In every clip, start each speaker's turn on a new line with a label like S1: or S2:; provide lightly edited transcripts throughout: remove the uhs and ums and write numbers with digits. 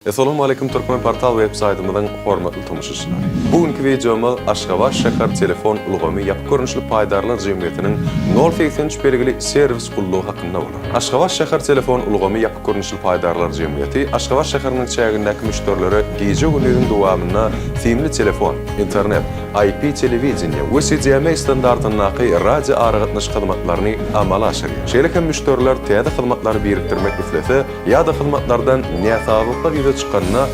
S1: Assalamu alaykum Türkmen portal web-saytymyzyň hormatly tomuşçylary. Bugünkü videomy Aşgabat şäher telefon ulgamy ýap görnüşli paýdarlar jemgyýetiniň 083 belgili servis gullugy hakynda bolar. Aşgabat şäher telefon ulgamy ýap görnüşli paýdarlar jemgyýeti Aşgabat şäheriniň çägindäki müşterileri geje gününiň dowamyna simli telefon, internet, IP telewizioniýa we CDMA standartynaky radio aragatnaş hyzmatlaryny amala aşyrýar. Şeýlekem müşteriler täze hyzmatlary birikdirmek üslese ýa-da hyzmatlardan näsabykly çıkanına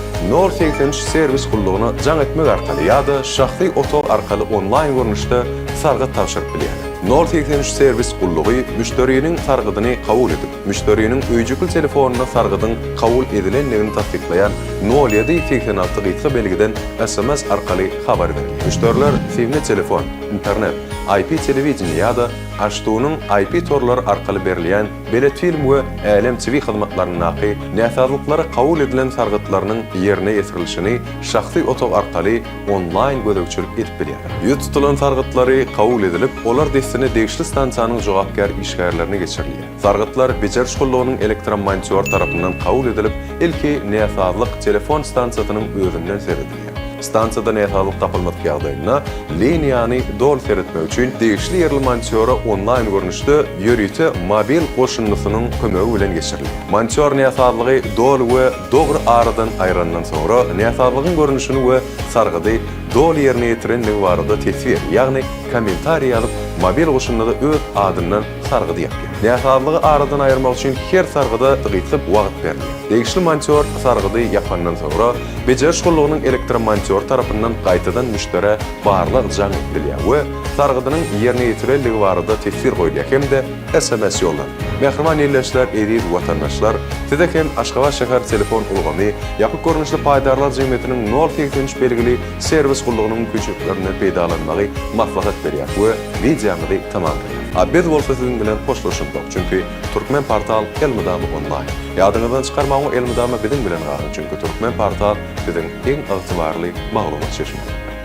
S1: 083 servis gullugyny jaň etmek arkaly ýa-da şahsy oto arkaly onlaýn görnüşde sargat tapşyryp bilýär. 083 servis gullugy müşteriniň sargydyny kabul edip, müşteriniň öýjükli telefonuna sargydyň kabul edilenligini tasdiklaýan 0786 gysga belgiden SMS arkaly habar berýär. Müşteriler simli telefon, internet, IP telewizioniýa ýa-da açdygynyň IP torlary arkaly berilýän belet film we älim TV hyzmatlarynyňky näsazlyklary kabul edilen sargytlarynyň ýerine ýetirilişini şahsy oto arkaly onlaýn gözegçilik edip bilýär. Ýet tutulan sargytlary kabul edilip, olar destine degişli stansiýanyň jogapkar işgärlerini geçirilýär. Sargytlar bejer şkollugynyň elektron monitör tarapyndan kabul edilip, ilki näsazlyk telefon stansiýasynyň özünden seredilýär. Stansiyada näsazlyk tapylmak ýagdaýynda liniýany dol seretmek üçin degişli ýerli monitörä onlaýn görnüşde ýörüte mobil goşunlysynyň kömegi bilen geçirilýär. Monitör näsazlygy dol we dogry aradan aýrandan soňra näsazlygyň görnüşini we sargydy dol ýerine ýetirenligi barada tesir, ýagny kommentariýa alyp mobil goşunlygy öz adyndan sargydy ýapýar. Näsazlygy aradan aýyrmak üçin her sargyda gytyp wagt berilýär. Degişli monitör sargydy ýapandan soňra bejer şkollugynyň elektron monitör tarapyndan gaýtadan müştere barlyk jaň edilýär we sargydynyň ýerine ýetirenligi barada tesir goýulýar hemde SMS ýollanýar. Mehriman ýerleşler, eri watandaşlar, size hem Aşgabat şäher telefon ulgamy ýapyk görnüşli paýdarlar jemgyýetiniň 083 belgili servis gullugynyň mümkinçiliklerini peýdalanmagy maslahat berýär we videomy tamamlaýar. Abed bolsa sizin bilen hoşlaşyndak, çünkü Türkmen portal Elmydamy onlaýn. Ýadyňyzdan çykarmagy Elmydamy bilen galan, çünkü Türkmen portal biziň eň ygtybarly maglumat şeşmegi.